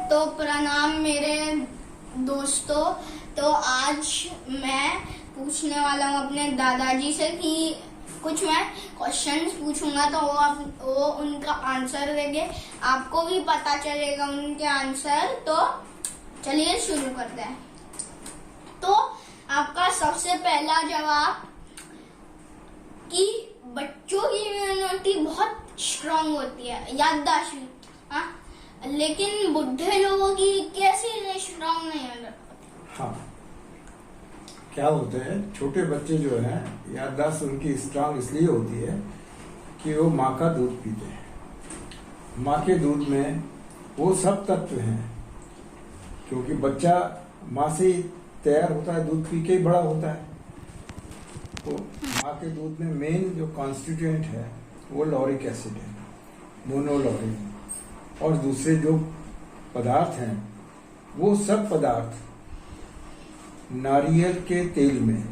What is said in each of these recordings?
तो प्रणाम मेरे दोस्तों। तो आज मैं पूछने वाला हूँ अपने दादाजी से कि कुछ मैं क्वेश्चंस पूछूंगा, तो वो उनका आंसर देंगे। आपको भी पता चलेगा उनके आंसर। तो चलिए शुरू करते हैं। तो आपका सबसे पहला जवाब कि बच्चों की इम्यूनिटी बहुत स्ट्रांग होती है, याददाश्त, हाँ, लेकिन बुढ़े लोगों की कैसे स्ट्रांग नहीं है? हाँ, क्या होता है, छोटे बच्चे जो हैं याददाश्त उनकी स्ट्रांग इसलिए होती है कि वो माँ का दूध पीते हैं। माँ के दूध में वो सब तत्व हैं, क्योंकि बच्चा माँ से ही तैयार होता है, दूध पी के ही बड़ा होता है। तो माँ के दूध में मेन जो कॉन्स्टिट्यूएंट है वो लॉरिक एसिड है, मोनोलॉरिक, और दूसरे जो पदार्थ हैं वो सब पदार्थ नारियल के तेल में,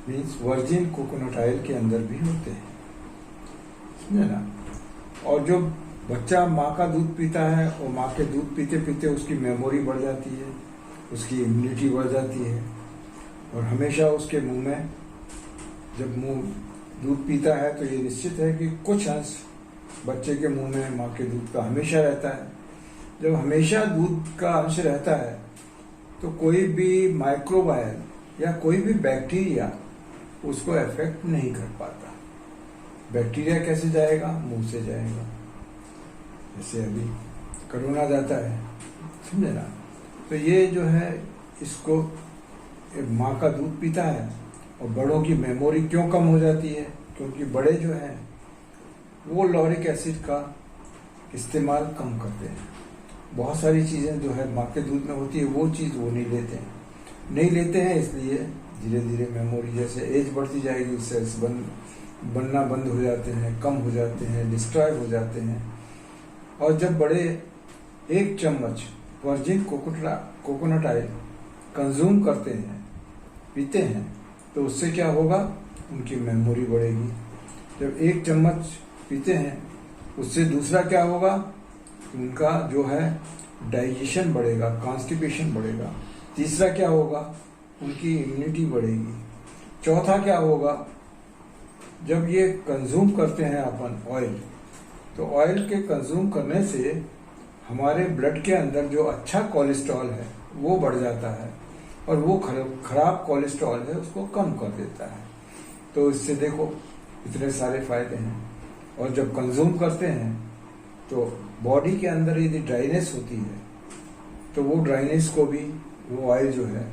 मीन्स वर्जिन कोकोनट ऑयल के अंदर भी होते हैं, समझे ना। और जो बच्चा माँ का दूध पीता है और माँ के दूध पीते पीते उसकी मेमोरी बढ़ जाती है, उसकी इम्यूनिटी बढ़ जाती है, और हमेशा उसके मुंह में, जब मुंह दूध पीता है तो ये निश्चित है कि कुछ अंश बच्चे के मुंह में माँ के दूध का हमेशा रहता है। जब हमेशा दूध का अंश रहता है तो कोई भी माइक्रोबायल या कोई भी बैक्टीरिया उसको अफेक्ट नहीं कर पाता। बैक्टीरिया कैसे जाएगा? मुंह से जाएगा। जैसे अभी कोरोना जाता है, समझे ना। तो ये जो है, इसको माँ का दूध पीता है। और बड़ों की मेमोरी क्यों कम हो जाती है? क्योंकि बड़े जो हैं वो लॉरिक एसिड का इस्तेमाल कम करते हैं। बहुत सारी चीज़ें जो है माँ के दूध में होती है वो चीज़ वो नहीं लेते हैं, इसलिए धीरे धीरे मेमोरी, जैसे एज बढ़ती जाएगी सेल्स बनना बंद हो जाते हैं, कम हो जाते हैं, डिस्ट्रॉय हो जाते हैं। और जब बड़े 1 चम्मच वर्जिन कोकोनट ऑयल कंज्यूम करते हैं, पीते हैं, तो उससे क्या होगा? उनकी मेमोरी बढ़ेगी। जब 1 चम्मच पीते हैं, उससे दूसरा क्या होगा? उनका जो है डाइजेशन बढ़ेगा, कॉन्स्टिपेशन बढ़ेगा। तीसरा क्या होगा? उनकी इम्यूनिटी बढ़ेगी। चौथा क्या होगा? जब ये कंज्यूम करते हैं अपन ऑयल, तो ऑयल के कंज्यूम करने से हमारे ब्लड के अंदर जो अच्छा कोलेस्ट्रॉल है वो बढ़ जाता है, और वो खराब कोलेस्ट्रॉल है उसको कम कर देता है। तो इससे देखो इतने सारे फायदे हैं। और जब कंज्यूम करते हैं तो बॉडी के अंदर यदि ड्राइनेस होती है तो वो ड्राइनेस को भी वो ऑयल जो है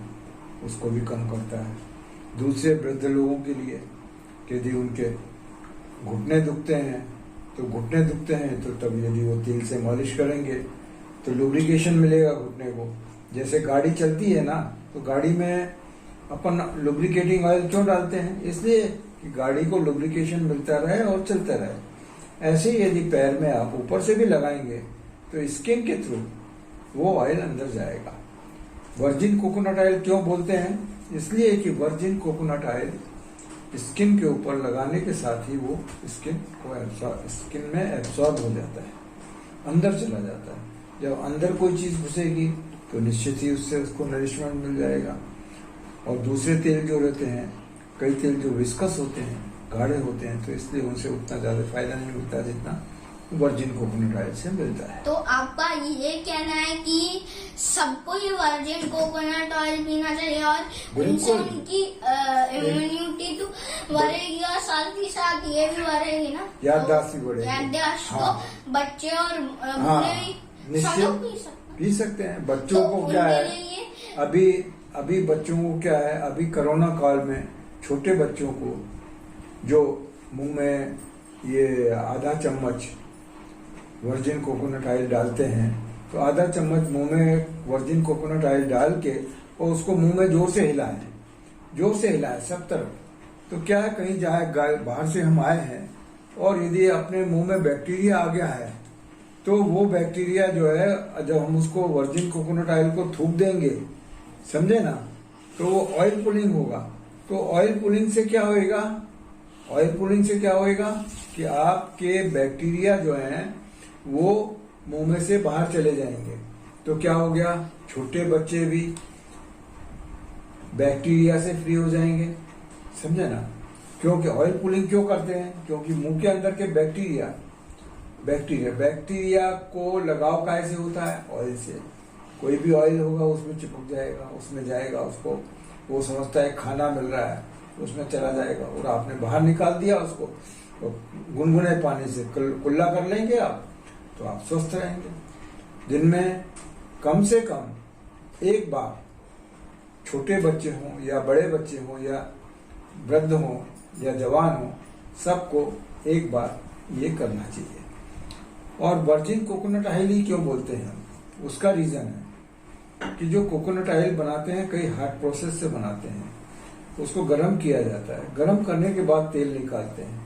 उसको भी कम करता है। दूसरे वृद्ध लोगों के लिए यदि उनके घुटने दुखते हैं तो तब यदि वो तेल से मालिश करेंगे तो लुब्रिकेशन मिलेगा घुटने को। जैसे गाड़ी चलती है ना, तो गाड़ी में अपन लुब्रिकेटिंग ऑयल क्यों डालते हैं? इसलिए कि गाड़ी को लुब्रिकेशन मिलता रहे और चलता रहे। ऐसे ही यदि पैर में आप ऊपर से भी लगाएंगे तो स्किन के थ्रू वो ऑयल अंदर जाएगा। वर्जिन कोकोनट ऑयल क्यों बोलते हैं? इसलिए कि वर्जिन कोकोनट ऑयल स्किन के ऊपर लगाने के साथ ही वो स्किन में एब्सॉर्ब हो जाता है, अंदर चला जाता है। जब अंदर कोई चीज घुसेगी तो निश्चित ही उससे उसको नरिशमेंट मिल जाएगा। और दूसरे तेल जो रहते हैं, कई तेल जो विस्कस होते हैं, गाढ़े होते हैं, तो इसलिए उनसे उतना ज्यादा फायदा नहीं मिलता जितना वर्जिन कोकोनट ऑयल से मिलता है। तो आपका ये कहना है कि सबको ही वर्जिन कोकोनट ऑयल पीना चाहिए और उनसे उनकी इम्यूनिटी तो बढ़ेगी और साथ ही साथ ये भी बढ़ेगी ना, याददाश्त भी बढ़ेगी। याददाश्त हाँ। तो बच्चे और बूढ़े सब लोग पी सकते हैं। बच्चों तो को क्या है, अभी बच्चों को क्या है, अभी कोरोना काल में छोटे बच्चों को जो मुंह में ये आधा चम्मच वर्जिन कोकोनट ऑयल डालते हैं, तो आधा चम्मच मुंह में वर्जिन कोकोनट ऑयल डाल के और उसको मुंह में जोर से हिलाए सब तरफ। तो क्या है, कहीं जाए बाहर से हम आए हैं और यदि अपने मुंह में बैक्टीरिया आ गया है, तो वो बैक्टीरिया जो है, जब हम उसको वर्जिन कोकोनट ऑयल को थूक देंगे, समझे ना, तो वो ऑयल पुलिंग होगा। तो ऑयल पुलिंग से क्या होएगा कि आपके बैक्टीरिया जो हैं वो मुंह में से बाहर चले जाएंगे, तो क्या हो गया, छोटे बच्चे भी बैक्टीरिया से फ्री हो जाएंगे, समझे ना। क्योंकि ऑयल पुलिंग क्यों करते हैं, क्योंकि मुंह के अंदर के बैक्टीरिया को लगाव कैसे होता है, ऑयल से। कोई भी ऑयल होगा उसमें चिपक जाएगा, उसमें जाएगा, उसको वो समझता है खाना मिल रहा है, उसमें चला जाएगा, और आपने बाहर निकाल दिया उसको, तो गुनगुने पानी से कुल्ला कर लेंगे आप, तो आप स्वस्थ रहेंगे। दिन में कम से कम एक बार, छोटे बच्चे हों या बड़े बच्चे हों या वृद्ध हों या जवान हों, सबको एक बार ये करना चाहिए। और वर्जिन कोकोनट ऑयल ही क्यों बोलते हैं, उसका रीजन है कि जो कोकोनट ऑयल बनाते हैं कई हार्ड प्रोसेस से बनाते हैं, उसको गर्म किया जाता है, गर्म करने के बाद तेल निकालते हैं।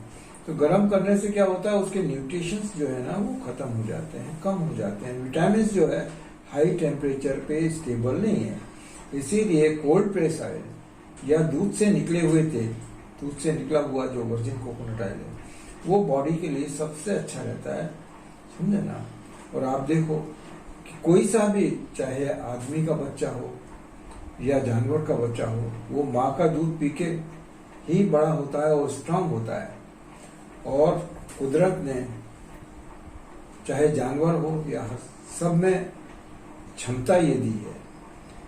तो गर्म करने से क्या होता है, उसके न्यूट्रिशंस जो है ना वो खत्म हो जाते हैं, कम हो जाते हैं। विटामिन जो है हाई टेम्परेचर पे स्टेबल नहीं है, इसीलिए कोल्ड प्रेस ऑयल या दूध से निकले हुए तेल, दूध से निकला हुआ जो वर्जिन कोकोनट ऑयल है, वो बॉडी के लिए सबसे अच्छा रहता है, समझे ना। और आप देखो कि कोई सा भी, चाहे आदमी का बच्चा हो या जानवर का बच्चा हो, वो माँ का दूध पी के ही बड़ा होता है और स्ट्रांग होता है। और कुदरत ने चाहे जानवर हो या सब में क्षमता ये दी है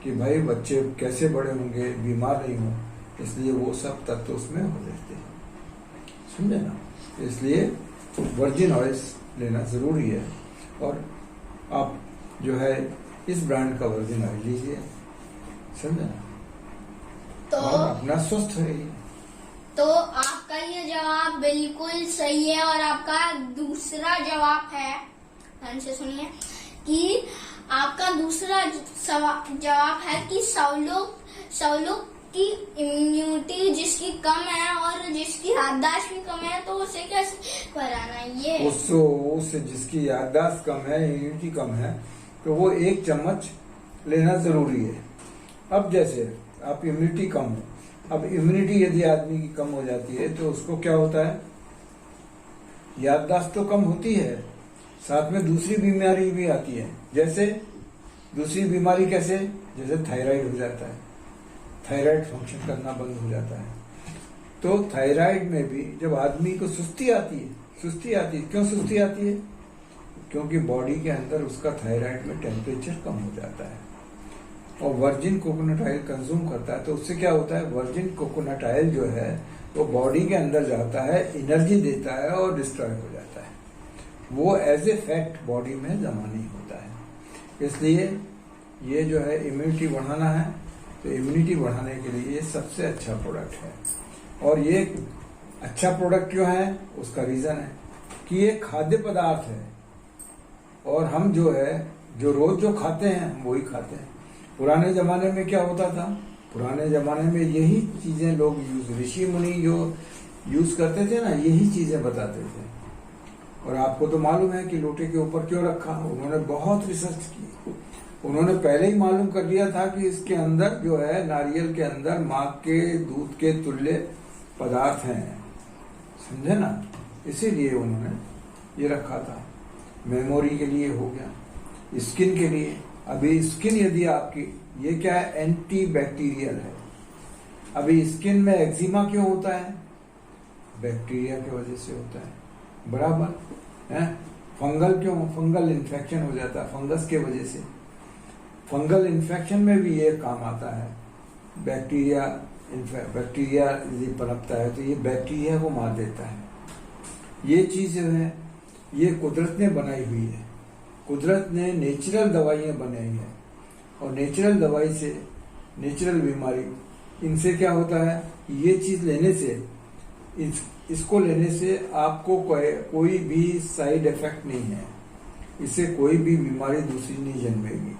कि भाई बच्चे कैसे बड़े होंगे, बीमार नहीं हो, इसलिए वो सब तत्व उसमें हो जाते हैं, समझे ना। इसलिए वर्जिन ऑयल्स लेना जरूरी है, और आप जो है इस ब्रांड का वर्जिन ऑयल लीजिए, समझे ना, तो और अपना स्वस्थ रहिए। तो आपका ये जवाब बिल्कुल सही है। और आपका दूसरा जवाब है, ध्यान से सुनिए, कि आपका दूसरा जवाब है कि सब लोग की इम्यूनिटी जिसकी कम है और जिसकी याददाश्त भी कम है, तो उसे कैसे कराना है ये। उससे जिसकी याददाश्त कम है, इम्यूनिटी कम है, तो वो 1 चम्मच लेना जरूरी है। अब जैसे आप इम्यूनिटी कम हो, अब इम्यूनिटी यदि आदमी की कम हो जाती है तो उसको क्या होता है, याददाश्त तो कम होती है, साथ में दूसरी बीमारी भी आती है। जैसे दूसरी बीमारी कैसे, जैसे थायराइड हो जाता है, थायराइड फंक्शन करना बंद हो जाता है। तो थायराइड में भी जब आदमी को सुस्ती आती है, क्यों सुस्ती आती है, क्योंकि बॉडी के अंदर उसका थायराइड में टेम्परेचर कम हो जाता है, और वर्जिन कोकोनट ऑयल कंज्यूम करता है, तो उससे क्या होता है, वर्जिन कोकोनट ऑयल जो है वो बॉडी के अंदर जाता है, एनर्जी देता है और डिस्ट्रॉय हो जाता है, वो एज ए फैट बॉडी में जमा नहीं होता है। इसलिए ये जो है इम्यूनिटी बढ़ाना है, तो इम्यूनिटी बढ़ाने के लिए ये सबसे अच्छा प्रोडक्ट है। और ये अच्छा प्रोडक्ट क्यों है, उसका रीजन है कि ये खाद्य पदार्थ है, और हम जो है जो रोज जो खाते हैं हम वही खाते हैं। पुराने जमाने में क्या होता था, पुराने जमाने में यही चीजें लोग ऋषि मुनि जो यूज करते थे ना, यही चीजें बताते थे। और आपको तो मालूम है कि लोटे के ऊपर क्यों रखा, उन्होंने बहुत रिसर्च की, उन्होंने पहले ही मालूम कर लिया था कि इसके अंदर जो है, नारियल के अंदर माँ के दूध के तुल्य पदार्थ हैं, समझे ना, इसीलिए उन्होंने ये रखा था। मेमोरी के लिए हो गया, स्किन के लिए, अभी स्किन यदि आपकी, ये क्या है, एंटी बैक्टीरियल है। अभी स्किन में एक्जिमा क्यों होता है, बैक्टीरिया की वजह से होता है, बराबर है। फंगल क्यों, फंगल इन्फेक्शन हो जाता है फंगस के वजह से, फंगल इन्फेक्शन में भी ये काम आता है। बैक्टीरिया यदि पनपता है तो ये बैक्टीरिया को मार देता है। ये चीज जो है ये कुदरत ने बनाई हुई है, कुदरत ने नेचुरल दवाइयाँ बनाई हैं, और नेचुरल दवाई से, नेचुरल बीमारी, इनसे क्या होता है, ये चीज लेने से, इसको लेने से आपको कोई भी साइड इफेक्ट नहीं है, इससे कोई भी बीमारी दूसरी नहीं जन्मेगी।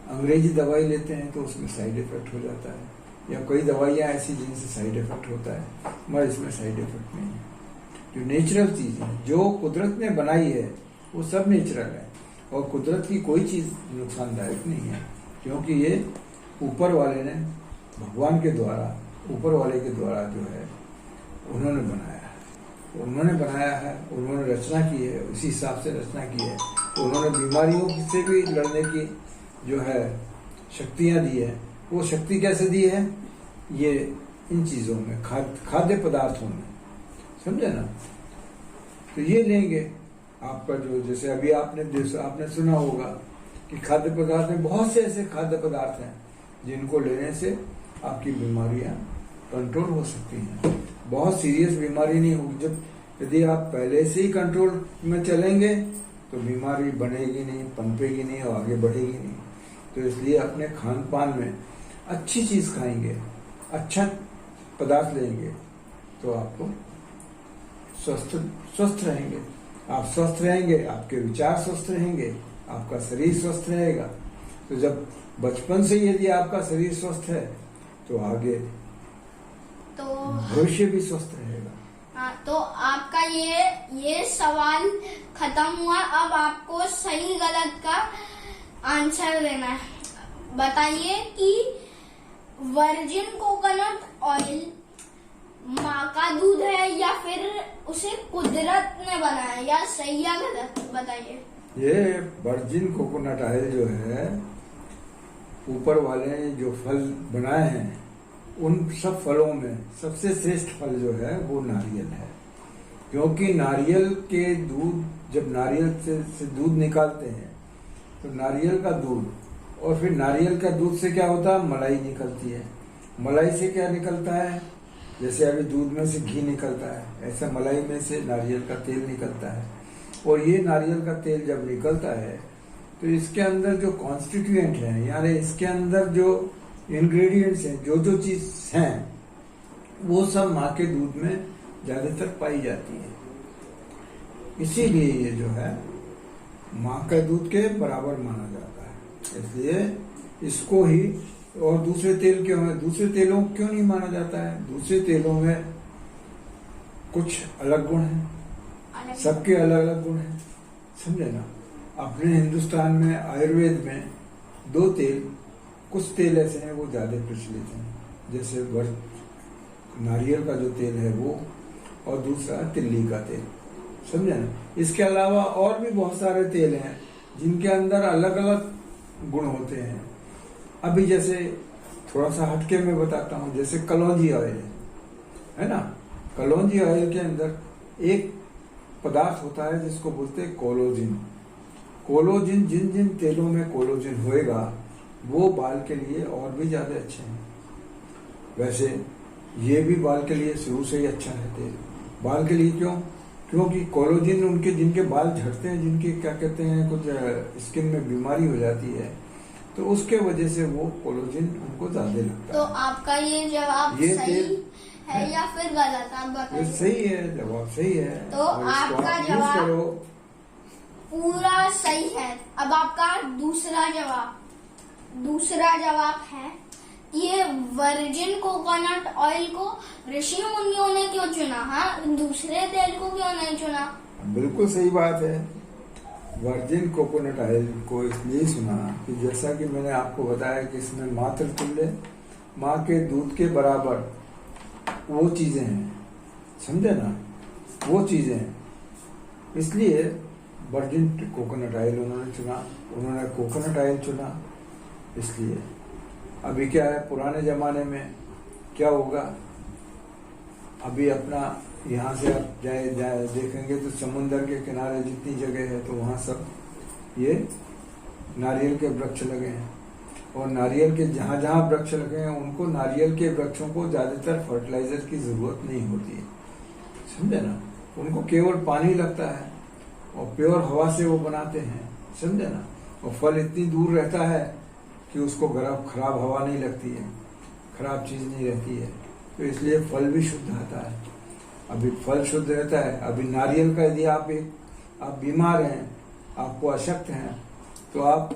अंग्रेजी दवाई लेते हैं तो उसमें साइड इफेक्ट हो जाता है, या कई दवाइयाँ ऐसी जिनसे साइड इफेक्ट होता है, मगर इसमें साइड इफेक्ट नहीं है। जो नेचुरल चीज है, जो कुदरत ने बनाई है, वो सब नेचुरल है, और कुदरत की कोई चीज नुकसानदायक नहीं है, क्योंकि ये ऊपर वाले ने, भगवान के द्वारा, ऊपर वाले के द्वारा जो है उन्होंने बनाया है, उन्होंने रचना की है, उसी हिसाब से रचना की है। तो उन्होंने बीमारियों से भी लड़ने की जो है शक्तियां दी है, वो शक्ति कैसे दी है? ये इन चीजों में, खाद्य पदार्थों में, समझे ना। तो ये लेंगे आपका जो, जैसे अभी आपने सुना होगा कि खाद्य पदार्थ में बहुत से ऐसे खाद्य पदार्थ हैं जिनको लेने से आपकी बीमारियां कंट्रोल हो सकती हैं। बहुत सीरियस बीमारी नहीं होगी। जब यदि आप पहले से ही कंट्रोल में चलेंगे तो बीमारी बनेगी नहीं, पनपेगी नहीं और आगे बढ़ेगी नहीं। तो इसलिए अपने खान पान में अच्छी चीज खाएंगे, अच्छा पदार्थ लेंगे तो आपको स्वस्थ रहेंगे। आप स्वस्थ रहेंगे, आपके विचार स्वस्थ रहेंगे, आपका शरीर स्वस्थ रहेगा। तो जब बचपन से यदि आपका शरीर स्वस्थ है तो आगे तो भविष्य भी स्वस्थ रहेगा। हाँ, तो आपका ये सवाल खत्म हुआ। अब आपको सही गलत का आंसर देना है। बताइए कि वर्जिन कोकोनट ऑयल माँ का दूध है या फिर उसे कुदरत ने बनाया, या सही या गलत, बताइए। ये वर्जिन कोकोनट ऑयल जो है, ऊपर वाले ने जो फल बनाए हैं उन सब फलों में सबसे श्रेष्ठ फल जो है वो नारियल है। क्योंकि नारियल के दूध, जब नारियल से दूध निकालते हैं तो नारियल का दूध, और फिर नारियल का दूध से क्या होता है? मलाई निकलती है। मलाई से क्या निकलता है? जैसे अभी दूध में से घी निकलता है, ऐसा मलाई में से नारियल का तेल निकलता है। और ये नारियल का तेल जब निकलता है तो इसके अंदर जो कॉन्स्टिट्यूएंट है, यानी इसके अंदर जो इंग्रेडिएंट्स हैं, जो चीज हैं, वो सब माँ के दूध में ज्यादातर पाई जाती है। इसीलिए ये जो है माँ के दूध के बराबर माना जाता है। इसलिए इसको ही, और दूसरे तेल क्यों है? दूसरे तेलों को क्यों नहीं माना जाता है? दूसरे तेलों में कुछ अलग गुण हैं, सबके अलग अलग गुण हैं, समझे ना। अपने हिंदुस्तान में आयुर्वेद में दो तेल, कुछ तेल ऐसे हैं वो ज्यादा प्रचलित हैं, जैसे नारियल का जो तेल है वो, और दूसरा तिल्ली का तेल, समझे ना। इसके अलावा और भी बहुत सारे तेल हैं जिनके अंदर अलग अलग गुण होते हैं। अभी जैसे थोड़ा सा हटके में बताता हूँ, जैसे कलौंजी ऑयल है ना। कलौंजी ऑयल के अंदर एक पदार्थ होता है जिसको बोलते हैं कोलोजिन। कोलोजिन, जिन जिन तेलों में कोलोजिन होएगा वो बाल के लिए और भी ज्यादा अच्छे हैं। वैसे ये भी बाल के लिए शुरू से ही अच्छा है तेल। बाल के लिए क्यों? क्योंकि कोलोजिन, उनके जिनके बाल झड़ते हैं, जिनके क्या कहते हैं, कुछ स्किन में बीमारी हो जाती है, तो उसके वजह से वो कोलोजिन उनको ज्यादा लगता है। तो आपका ये जवाब सही है या फिर गलत, आप बताइए। सही है, जवाब सही है। तो आपका जवाब पूरा सही है। अब आपका दूसरा जवाब है, ये वर्जिन कोकोनट ऑयल को ऋषि मुनियों ने क्यों चुना? हाँ, दूसरे तेल को क्यों नहीं चुना? बिल्कुल सही बात है। वर्जिन कोकोनट ऑयल को इसलिए चुना कि जैसा कि मैंने आपको बताया कि इसमें मात्र तुल्य, माँ के दूध के बराबर वो चीजें हैं, समझे ना, वो चीजें हैं। इसलिए वर्जिन कोकोनट ऑयल उन्होंने चुना। उन्होंने कोकोनट ऑयल चुना इसलिए। अभी क्या है, पुराने जमाने में क्या होगा, अभी अपना यहाँ से आप जाए देखेंगे तो समुन्दर के किनारे जितनी जगह है तो वहाँ सब ये नारियल के वृक्ष लगे हैं। और नारियल के जहाँ जहाँ वृक्ष लगे हैं उनको, नारियल के वृक्षों को ज्यादातर फर्टिलाइजर की जरूरत नहीं होती है, समझे ना। उनको केवल पानी लगता है और प्योर हवा से वो बनाते हैं, समझे ना। और फल इतनी दूर रहता है कि उसको खराब हवा नहीं लगती है, खराब चीज नहीं रहती है, तो इसलिए फल भी शुद्ध आता है। अभी फल शुद्ध रहता है। अभी नारियल का यदि आप बीमार हैं, आपको अशक्त हैं, तो आप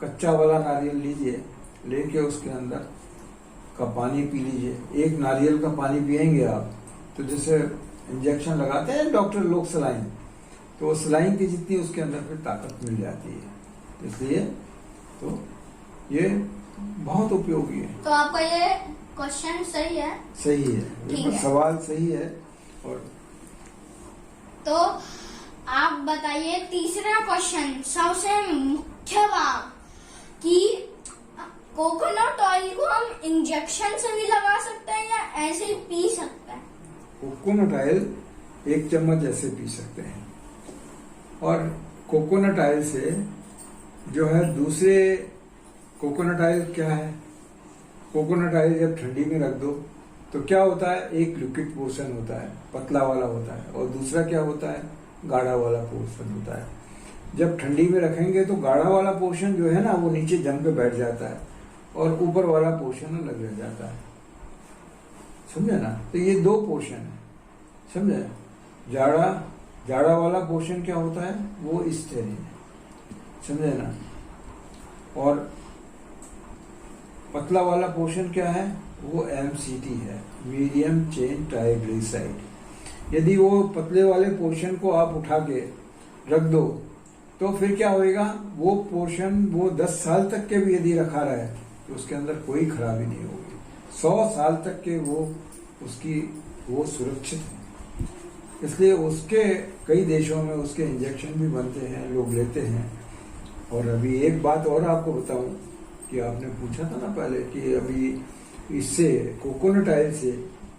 कच्चा वाला नारियल लीजिए, लेके उसके अंदर का पानी पी लीजिए। एक नारियल का पानी पियेंगे आप तो जैसे इंजेक्शन लगाते हैं डॉक्टर लोग सलाइन, तो सलाइन की जितनी उसके अंदर फिर ताकत मिल जाती है। इसलिए तो ये बहुत उपयोगी है। तो आपका ये क्वेश्चन सही है? सही है, ठीक है। सवाल सही है। और तो आप बताइए तीसरा क्वेश्चन, सबसे मुख्य बात कि इंजेक्शन से भी लगा सकते हैं या ऐसे ही पी सकते हैं? कोकोनट ऑयल 1 चम्मच ऐसे पी सकते हैं। और कोकोनट ऑयल से जो है दूसरे कोकोनट ऑयल क्या है, कोकोनट ऑयल जब ठंडी में रख दो तो क्या होता है, एक लिक्विड पोर्शन होता है, पतला वाला होता है, और दूसरा क्या होता है, गाढ़ा वाला पोर्शन होता है। जब ठंडी में रखेंगे तो गाढ़ा वाला पोर्शन जो है ना वो नीचे जम के बैठ जाता है और ऊपर वाला पोर्शन अलग रह जाता है, समझे ना। तो ये 2 पोर्शन है, समझे। जाड़ा वाला पोर्शन क्या होता है, वो स्टेरिन है, समझे ना। और पतला वाला पोर्शन क्या है, वो MCT है, मीडियम चेन ट्राइग्लिसराइड। यदि वो पतले वाले पोर्शन को आप उठा के रख दो तो फिर क्या होएगा, वो पोर्शन वो 10 साल तक के भी यदि रखा रहे तो उसके अंदर कोई खराबी नहीं होगी। 100 साल तक के वो सुरक्षित है। इसलिए उसके कई देशों में उसके इंजेक्शन भी बनते हैं, लोग लेते हैं। और अभी एक बात और आपको बताऊं कि आपने पूछा था ना पहले कि अभी इससे कोकोनट ऑयल से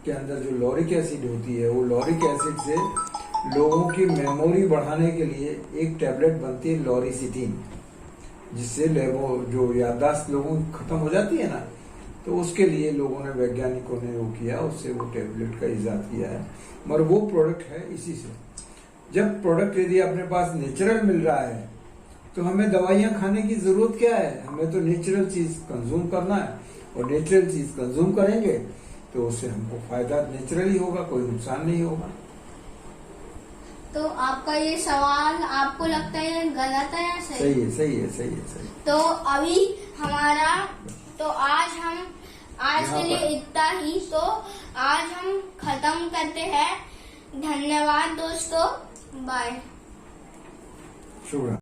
के अंदर जो लॉरिक एसिड होती है, वो लॉरिक एसिड से लोगों की मेमोरी बढ़ाने के लिए एक टैबलेट बनती है लॉरिसिटीन, जिससे जो याददाश्त लोगों की खत्म हो जाती है ना, तो उसके लिए लोगों ने, वैज्ञानिकों ने वो किया, उससे वो टैबलेट का इजाद किया है। मगर वो प्रोडक्ट है इसी से। जब प्रोडक्ट यदि अपने पास नेचुरल मिल रहा है तो हमें दवाइयां खाने की जरूरत क्या है, हमें तो नेचुरल चीज कंज्यूम करना है। और नेचुरल चीज कंज्यूम करेंगे तो उससे हमको फायदा नेचुरली होगा, कोई नुकसान नहीं होगा। तो आपका ये सवाल आपको लगता है गलत है या सही? सही है, सही है, सही है, सही। तो अभी हमारा तो आज के लिए इतना ही। तो आज हम खत्म करते हैं। धन्यवाद दोस्तों, बाय। शुभ।